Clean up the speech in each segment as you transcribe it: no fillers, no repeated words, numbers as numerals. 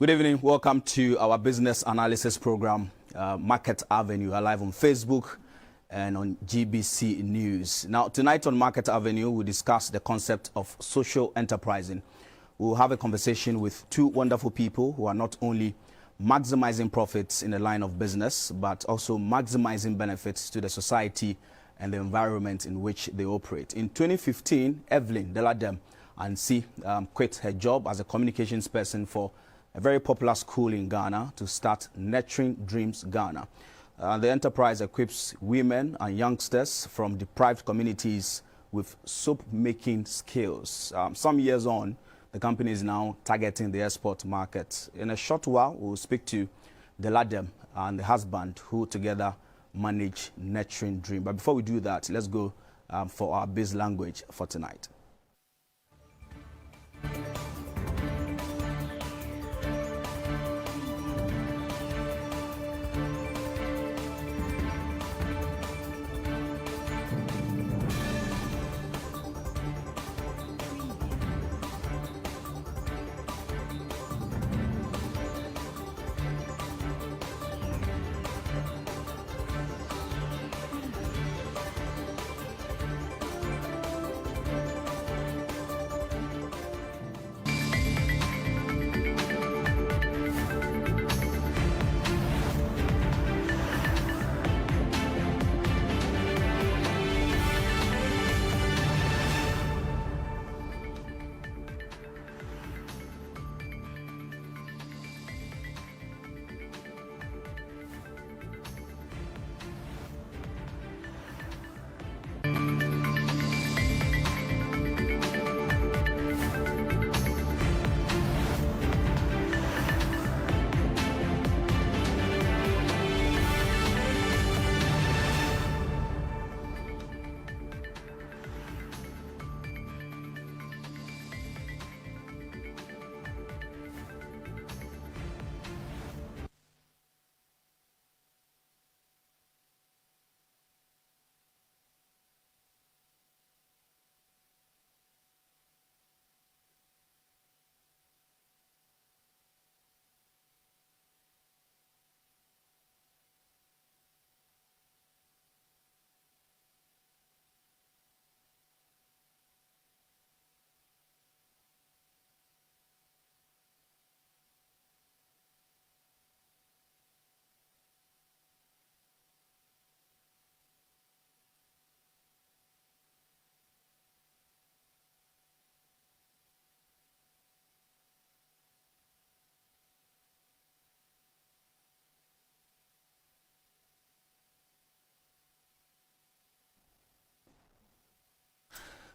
Good evening. Welcome to our business analysis program, Market Avenue, live on Facebook and on GBC News. Now, tonight on Market Avenue, we discuss the concept of social enterprising. We'll have a conversation with two wonderful people who are not only maximizing profits in the line of business, but also maximizing benefits to the society and the environment in which they operate. In 2015, Evelyn Deladem Ansi quit her job as a communications person for a very popular school in Ghana to start Nurturing Dreams Ghana. The enterprise equips women and youngsters from deprived communities with soap-making skills. Some years on, the company is now targeting the export market. In a short while, we'll speak to Deladem and the husband who together manage Nurturing Dream. But before we do that, let's go for our biz language for tonight.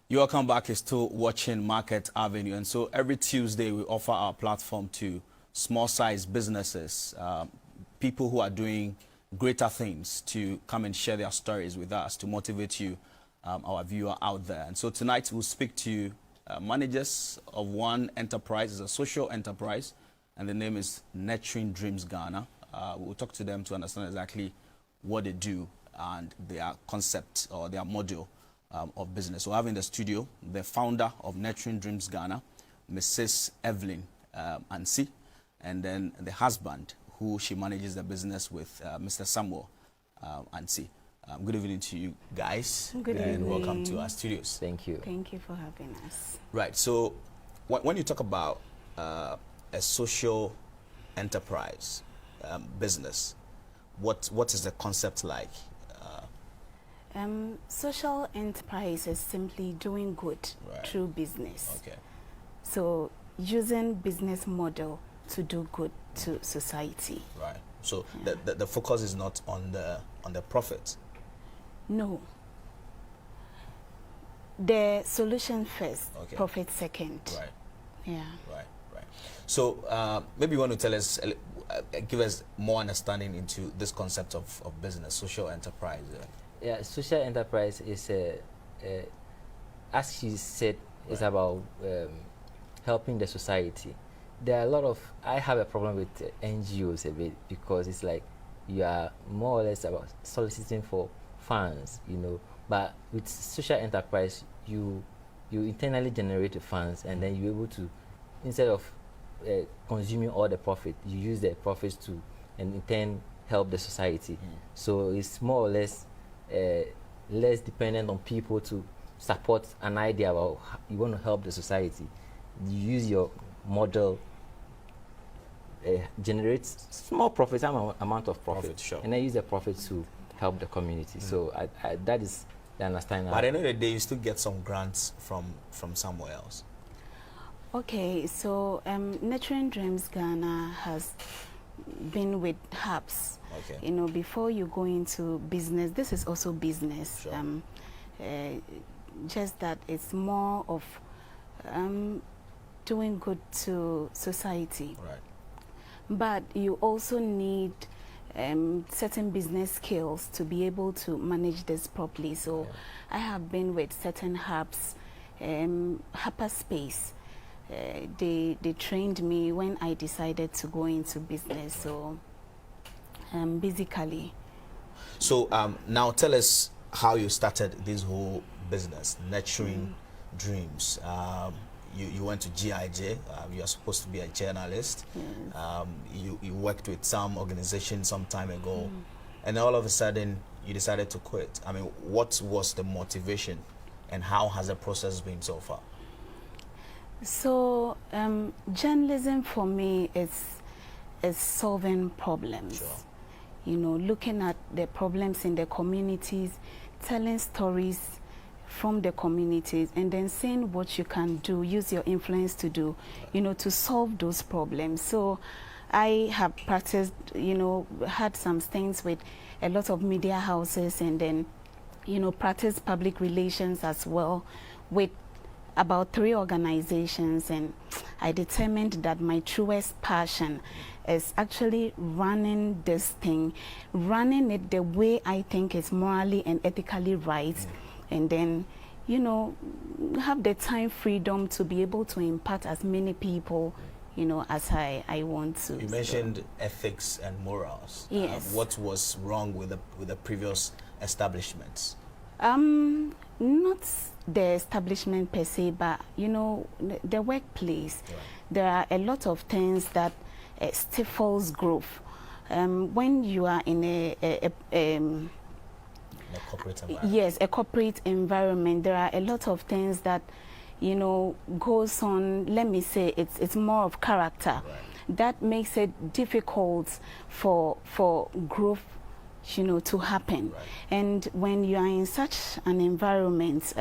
You're welcome back. You're still watching Market Avenue. And so every Tuesday, we offer our platform to small-sized businesses, people who are doing greater things, to come and share their stories with us to motivate you, our viewer out there. And so tonight, we'll speak to managers of one enterprise. It's a social enterprise, and the name is Nurturing Dreams Ghana. We'll talk to them to understand exactly what they do and their concept or their model of business. So I have in the studio the founder of Nurturing Dreams Ghana, Mrs. Evelyn Ansi, and then the husband who she manages the business with, Mr. Samuel Ansi. Good evening to you guys. Good evening. And welcome to our studios. Thank you. Thank you for having us. Right. So when you talk about a social enterprise business, what is the concept like? Social enterprise is simply doing good through business. Okay. So using business model to do good to society. Right. So the focus is not on the profit. No. The solution first, profit second. Right. Yeah. Right. So maybe you want to tell us, give us more understanding into this concept of business, social enterprise. Yeah, social enterprise is, as she said, is about helping the society. There are a lot of, I have a problem with NGOs a bit, because it's like you are more or less about soliciting for funds, you know. But with social enterprise, you internally generate the funds, and then you're able to, instead of consuming all the profit. You use the profits to, and in turn, help the society. So it's more or less less dependent on people to support an idea about how you want to help the society. You use your model, generate small profits, amount of profit, Sure. and then use the profit to help the community. So that is the understanding. But at the end of the day, you still get some grants from somewhere else. Okay, so Nurturing Dreams Ghana has been with hubs. Okay. You know, before you go into business, this is also business. Sure. Just that it's more of doing good to society. Right. But you also need certain business skills to be able to manage this properly. So I have been with certain hubs, Hyperspace. They trained me when I decided to go into business. So basically. So now tell us how you started this whole business, Nurturing Dreams. You went to GIJ. You are supposed to be a journalist. Yes. You worked with some organization some time ago, and all of a sudden you decided to quit. I mean, what was the motivation, and how has the process been so far? So journalism for me is solving problems. Sure. You know, looking at the problems in the communities, telling stories from the communities, and then seeing what you can do, use your influence to do, you know, to solve those problems. So I have practiced, you know, had some things with a lot of media houses, and then, you know, practiced public relations as well with about 3 organizations, and I determined that my truest passion is actually running this thing, running it the way I think is morally and ethically right, and then, you know, have the time freedom to be able to impact as many people, you know, as I want to. You mentioned ethics and morals. Yes. What was wrong with the previous establishments? Not the establishment per se, but you know, the workplace. Right. There are a lot of things that stifles growth. When you are in The corporate environment. yes, a corporate environment, there are a lot of things that, you know, goes on. Let me say it's more of character. Right. That makes it difficult for growth, you know, to happen. Right. And when you are in such an environment,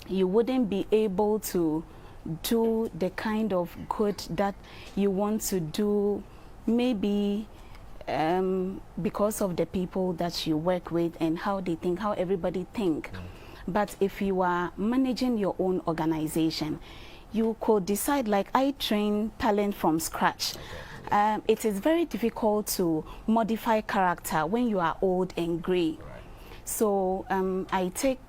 you wouldn't be able to do the kind of good that you want to do, maybe because of the people that you work with and how they think, how everybody think. But if you are managing your own organization, you could decide, like I train talent from scratch. It is very difficult to modify character when you are old and gray. Right. So I take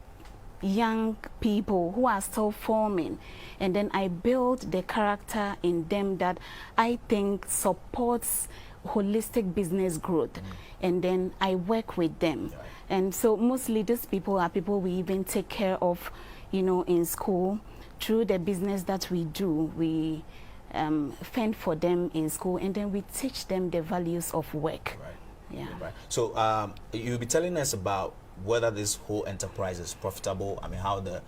young people who are still forming, and then I build the character in them that I think supports holistic business growth, and then I work with them. Right. And so mostly these people are people we even take care of, you know, in school. Through the business that we do, we fend for them in school, and then we teach them the values of work. Right. Yeah. Right. So you'll be telling us about whether this whole enterprise is profitable. I mean, how the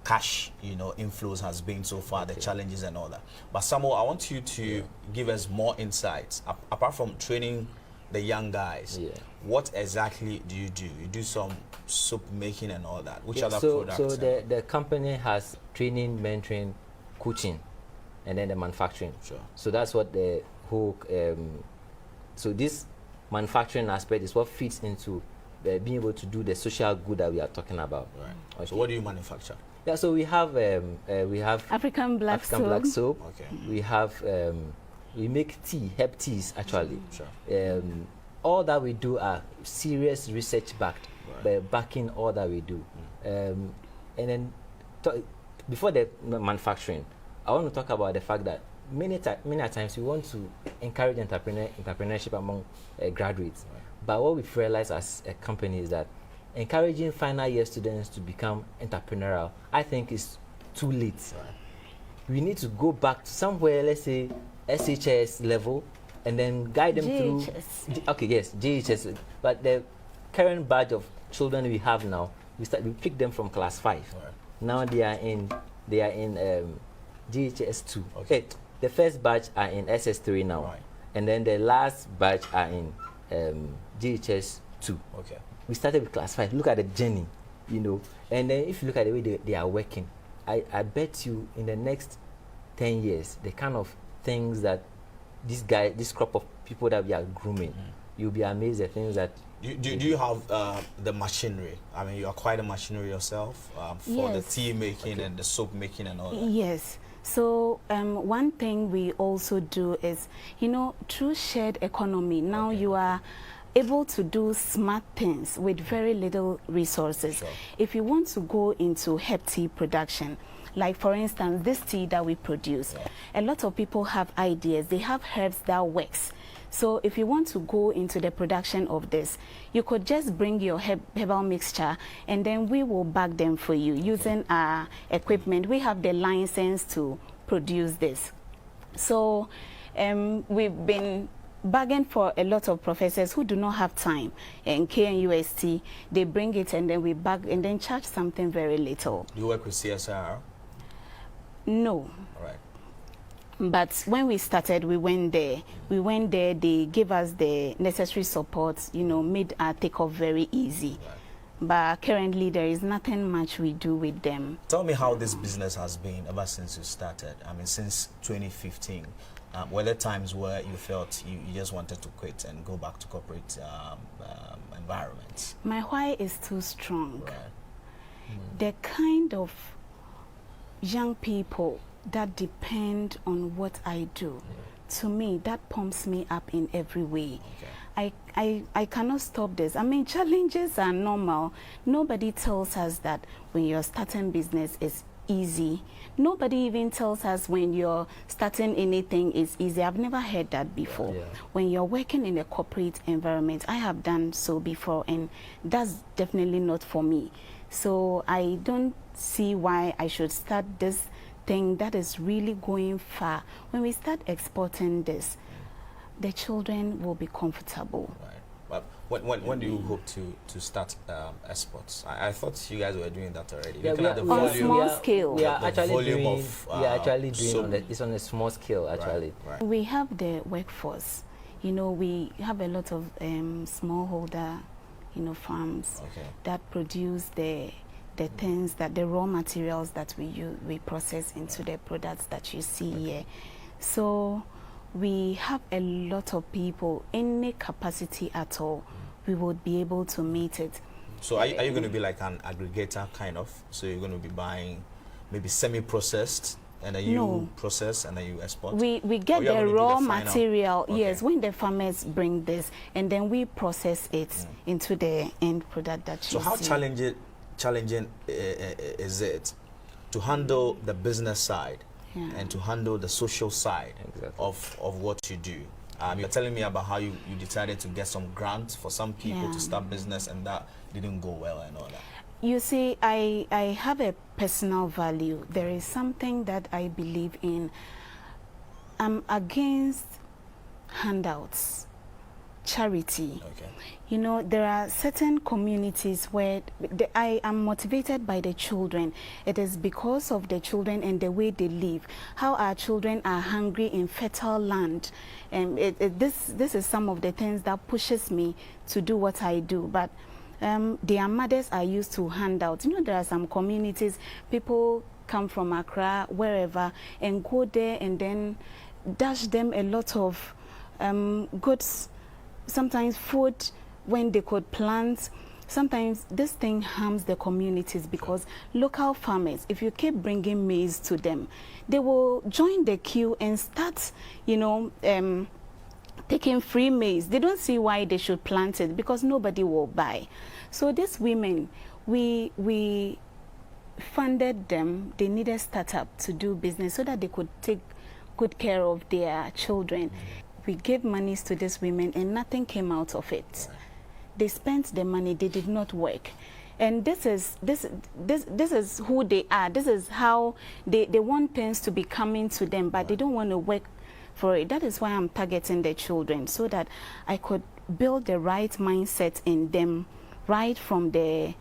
cash, you know, inflows has been so far, the challenges and all that. But Samuel, I want you to give us more insights. Apart from training the young guys, what exactly do? You do some soap making and all that. Which other products? So the company has training, mentoring, coaching, and then the manufacturing. Sure. So that's what the whole. So this manufacturing aspect is what fits into being able to do the social good that we are talking about. Right. Okay. So what do you manufacture? Yeah. So we have African black soap. black soap. Okay. We have we make herb teas actually. Sure. All that we do are serious research backed, backing all that we do. And then before the manufacturing, I want to talk about the fact that many times we want to encourage entrepreneurship among graduates. Right. But what we've realized as a company is that encouraging final year students to become entrepreneurial, I think, is too late. Right. we need to go back to somewhere, let's say SHS level, and then guide them GHS. through. Okay, yes, GHS. But the current batch of children we have now, we pick them from class 5. Right. Now they are in GHS 2. Okay. The first batch are in SS3 now, Right. and then the last batch are in GHS 2. Okay. We started with class 5. Look at the journey, you know. And then if you look at the way they are working, I bet you in the next 10 years, the kind of things that this crop of people that we are grooming, you'll be amazed at things that. Do you have the machinery? I mean, you acquired the machinery yourself for the Yes. tea making and the soap making and all that? Yes. So one thing we also do is, you know, through shared economy, now Okay. you are able to do smart things with very little resources. Sure. If you want to go into herb tea production, like for instance, this tea that we produce, a lot of people have ideas. They have herbs that works. So if you want to go into the production of this, you could just bring your herbal mixture and then we will bag them for you using our equipment. We have the license to produce this. So we've been bagging for a lot of professors who do not have time. In KNUST, they bring it and then we bag and then charge something very little. Do you work with CSR? No. All right. But when we started, we went there. They gave us the necessary support, you know, made our takeoff very easy. Right. But currently, there is nothing much we do with them. Tell me how this business has been ever since you started. I mean, since 2015. Were there times where you felt you just wanted to quit and go back to corporate environments? My why is too strong. Right. The kind of young people that depend on what I do, to me, that pumps me up in every way. Okay. I cannot stop this. I mean, challenges are normal. Nobody tells us that when you're starting business it's easy. Nobody even tells us when you're starting anything is easy. I've never heard that before. Yeah. When you're working in a corporate environment, I have done so before, and that's definitely not for me. So I don't see why I should start this thing that is really going far. When we start exporting this, the children will be comfortable. Right. But when do you hope to start exports? I thought you guys were doing that already. Yeah, Looking at the we are- on volume. small scale. We are The actually volume doing. of, We are actually doing. soap. It's on a small scale actually. Right. We have the workforce. You know, we have a lot of smallholder, you know, farms Okay. that produce the things that the raw materials that we process into the products that you see here. So we have a lot of people, any capacity at all, we would be able to meet it. So are you going to be like an aggregator kind of? So you're going to be buying maybe semi-processed and then you No. process and then you export? We get Or you're the gonna do raw the final? material, Okay. yes, when the farmers bring this, and then we process it into the end product that So you how see. challenging is it to handle the business side Yeah. and to handle the social side Exactly. of what you do? You're telling me about how you decided to get some grants for some people Yeah. to start business and that didn't go well and all that. You see, I have a personal value. There is something that I believe in. I'm against handouts, charity. Okay. You know, there are certain communities where I am motivated by the children. It is because of the children and the way they live, how our children are hungry in fertile land. And this is some of the things that pushes me to do what I do. But their mothers are used to handouts. You know, there are some communities, people come from Accra, wherever, and go there and then dash them a lot of goods, sometimes food, when they could plant. Sometimes this thing harms the communities because local farmers, if you keep bringing maize to them, they will join the queue and start, you know, taking free maize. They don't see why they should plant it because nobody will buy. So these women, we funded them. They needed startup to do business so that they could take good care of their children. We gave monies to these women and nothing came out of it. They spent the money, they did not work. And this is who they are. This is how they want things to be coming to them, but they don't want to work for it. That is why I'm targeting the children, so that I could build the right mindset in them right from the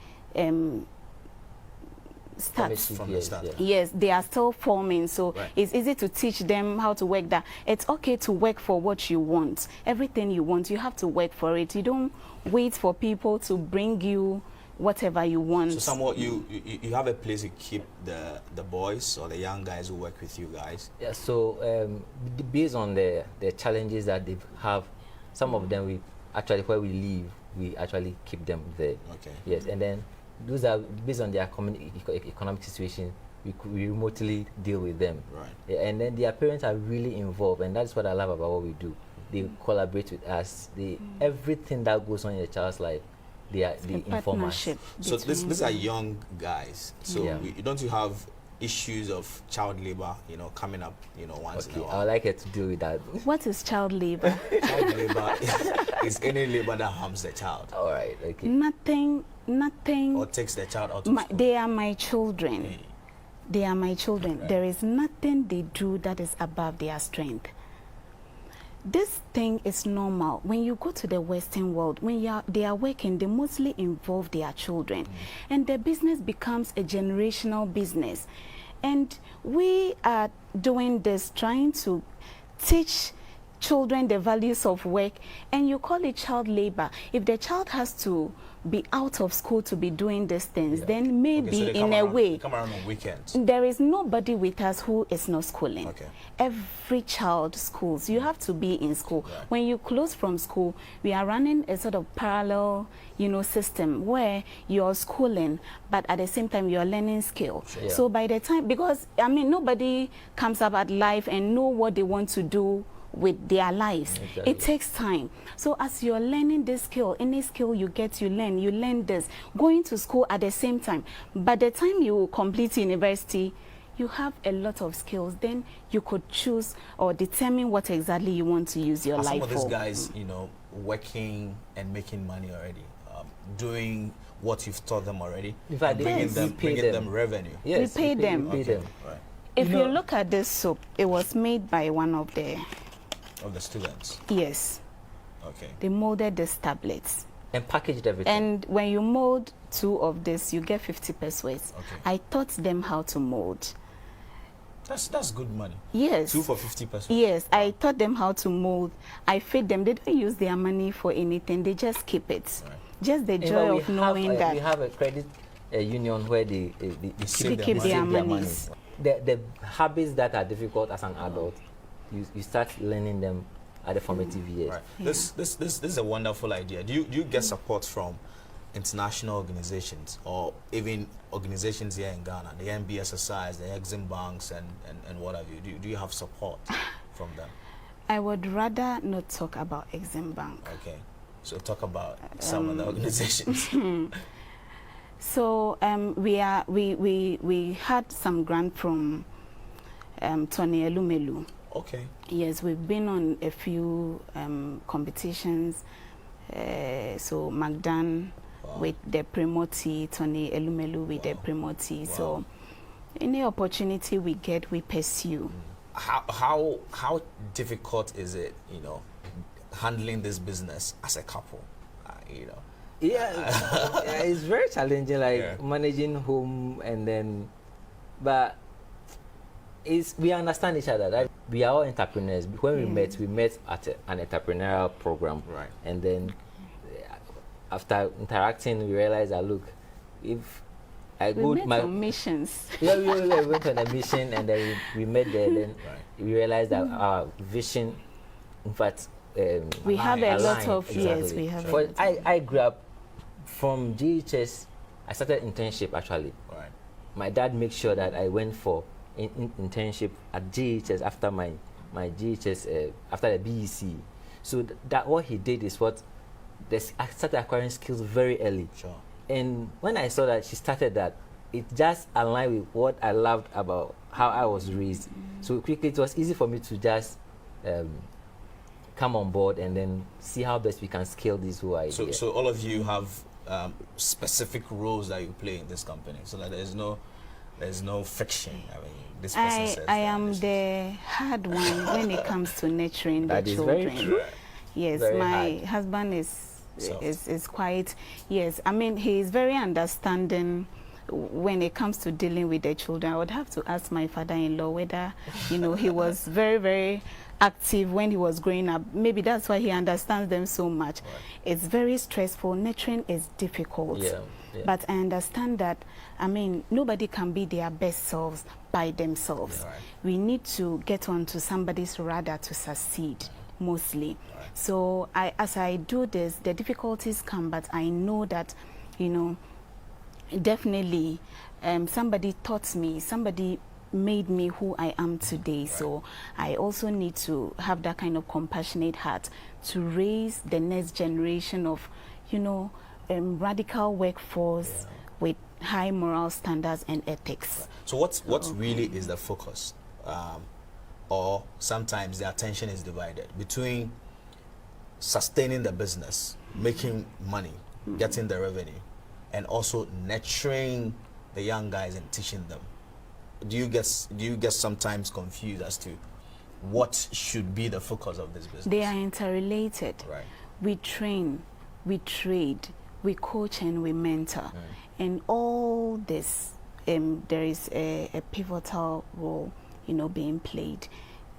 start. From the start. Yeah. Yes, they are still forming, so Right. it's easy to teach them how to work that. It's okay to work for what you want. Everything you want, you have to work for it. You don't wait for people to bring you whatever you want. So somewhat you have a place to keep the boys or the young guys who work with you guys. Yeah, so based on the challenges that they have, some of them we actually, where we live, we actually keep them there. Okay. Yes, and then those are based on their economic situation. We remotely deal with them. Right. Yeah, and then their parents are really involved, and that's what I love about what we do. They collaborate with us. Everything that goes on in a child's life, they inform us. Partnership So between these are them. young guys. So Yeah. don't you have issues of child labor, coming up, once in Okay, a I while? would like her to deal with that. What is child labor? Child labor is any labor that harms the child All right, okay. Nothing. or takes the child out of school. They are my children. Mm. They are my children. Right. There is nothing they do that is above their strength. This thing is normal. When you go to the Western world, when they are working, they mostly involve their children. And the business becomes a generational business. And we are doing this, trying to teach children the values of work, and you call it child labor. If the child has to be out of school to be doing these things, then maybe Okay, so they in come a around- way, they come around on weekends. there is nobody with us who is not schooling. Okay. Every child schools. You have to be in school. Right. When you close from school, we are running a sort of parallel, system where you're schooling, but at the same time you're learning skill. Sure. Yeah. So by the time, because nobody comes up at life and know what they want to do with their lives. Exactly. It takes time. So as you're learning this skill, any skill you get, you learn this. Going to school at the same time. By the time you complete university, you have a lot of skills. Then you could choose or determine what exactly you want to use your Are life some of these for. guys, working and making money already, doing what you've taught them already, In fact, and bringing yes. them, we pay bringing them. them revenue. Yes, pay them. We pay them. Right. If You you know- look at this soap, it was made by one of the, Of the students. yes, Okay. they molded these tablets. And packaged everything. And when you mold 2 of this, you get 50 pesos. Okay. I taught them how to mold. That's good money. Yes. 2 for 50 pesos. Yes, I taught them how to mold. I feed them. They don't use their money for anything. They just keep it. Right. Just the In fact, joy we of have, knowing we that. have a credit union where they save They keep money. their save their monies. money. The habits that are difficult as an adult, you start learning them at the formative years. Right. This is a wonderful idea. Do you get support from international organizations or even organizations here in Ghana, the NBSSIs, the Exim Banks, and what have you? Do you have support from them? I would rather not talk about Exim Bank. Okay. So talk about some of the organizations. So we had some grant from Tony Elumelu. Okay. Yes, we've been on a few competitions. So Magdan with the Primoti, Tony Elumelu with the Primoti. Wow. So any opportunity we get, we pursue. How difficult is it, handling this business as a couple? Yeah, it's very challenging, like Yeah. managing home and then, but we understand each other. Right? We are all entrepreneurs. When we met at an entrepreneurial program, Right. and then after interacting, we realized that look, if I We go met my on missions. yeah, we went on a mission and then we met there. Then Right. we realized that our vision, in fact, We have a lot aligned. of, yes, Exactly. we have a For, lot. I grew up from GHS. I started internship actually. Right. My dad made sure that I went for internship at GHS after my GHS after the BEC. So that what he did is I started acquiring skills very early. Sure. And when I saw that she started that, it just aligned with what I loved about how I was raised. So quickly, it was easy for me to just come on board and then see how best we can scale this whole idea. So all of you have specific roles that you play in this company, so that there's no friction. I mean, this person says I that, am this the hard one when it comes to nurturing the That is children. very true. Yes, Very my hard. husband Soft. is quite, yes, I mean, he is very understanding when it comes to dealing with the children. I would have to ask my father-in-law whether, you know, he was very, very active when he was growing up. Maybe that's why he understands them so much. Right. It's very stressful. Nurturing is difficult. Yeah, yeah. But I understand that, I mean, nobody can be their best selves by themselves. Yeah, right. We need to get onto somebody's radar to succeed, mostly. Right. So as I do this, the difficulties come, but I know that, you know, definitely somebody taught me, somebody made me who I am today. So I also need to have that kind of compassionate heart to raise the next generation of, you know, radical workforce with high moral standards and ethics. So what really is the focus, or sometimes the attention is divided between sustaining the business, making money, getting the revenue, and also nurturing the young guys and teaching them? Do you get sometimes confused as to what should be the focus of this business? They are interrelated. Right. We train, we trade, we coach, and we mentor. And all this, there is a pivotal role, you know, being played.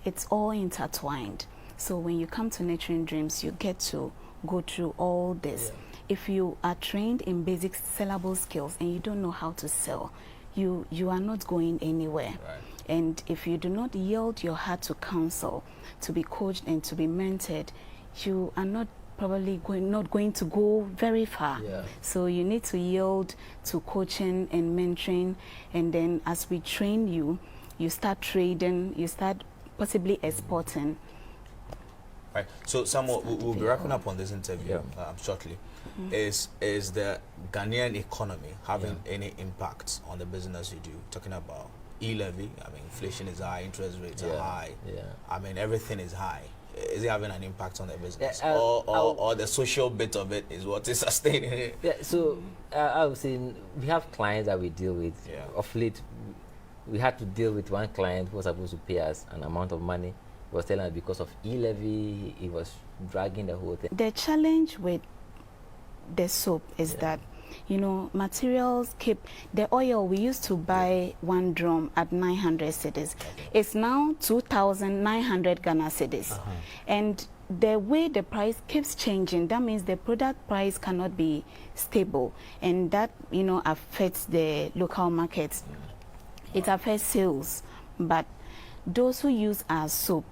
It's all intertwined. So when you come to Nurturing Dreams, you get to go through all this. If you are trained in basic sellable skills and you don't know how to sell, you are not going anywhere. Right. And if you do not yield your heart to counsel, to be coached and to be mentored, you are not probably not going to go very far. Yeah. So you need to yield to coaching and mentoring, and then as we train you, you start trading, you start possibly exporting. Right. So Samuel, we'll be wrapping up on this interview shortly. Is the Ghanaian economy having any impact on the business you do? Talking about e-levy, I mean, inflation is high, interest rates are high. Yeah. I mean, everything is high. Is it having an impact on the business? Yeah, or the social bit of it is what is sustaining it? Yeah, so I would say we have clients that we deal with. Yeah. Of late, we had to deal with one client who was supposed to pay us an amount of money. He was telling us because of e-levy, he was dragging the whole thing. The challenge with the soap is that, you know, materials keep, the oil we used to buy 1 drum at 900 cedis. It's now 2,900 Ghana cedis. And the way the price keeps changing, that means the product price cannot be stable. And that, you know, affects the local markets. It affects sales. But those who use our soap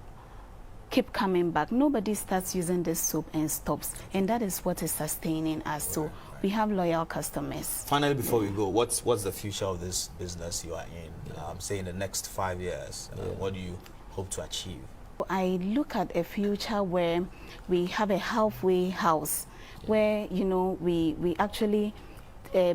keep coming back. Nobody starts using this soap and stops, and that is what is sustaining us. So we have loyal customers. Finally, before we go, what's the future of this business you are in? Say in the next 5 years, what do you hope to achieve? I look at a future where we have a halfway house, where, you know, we actually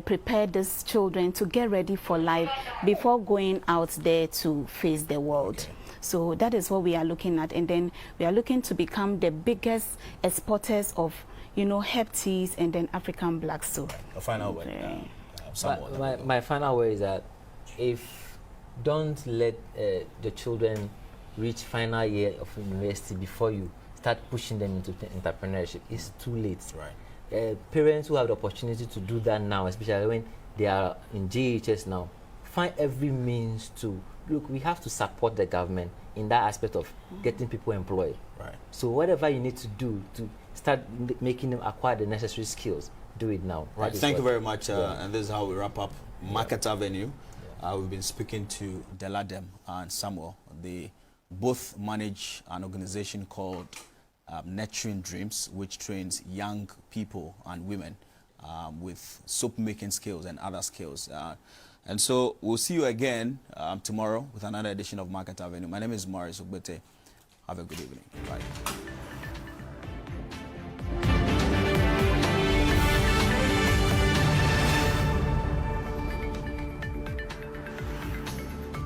prepare these children to get ready for life before going out there to face the world. So that is what we are looking at, and then we are looking to become the biggest exporters of, you know, herb teas and then African black soap. A final word. My final word is that don't let the children reach final year of university before you start pushing them into entrepreneurship. It's too late. Right. Parents who have the opportunity to do that now, especially when they are in JHS now, find every means to look. We have to support the government in that aspect of getting people employed. Right. So whatever you need to do to start making them acquire the necessary skills, do it now. Right. Thank you very much. And this is how we wrap up Market Avenue. We've been speaking to Deladem and Samuel. They both manage an organization called Nurturing Dreams, which trains young people and women with soap making skills and other skills. And so we'll see you again tomorrow with another edition of Market Avenue. My name is Maurice Ogbete. Have a good evening. Bye.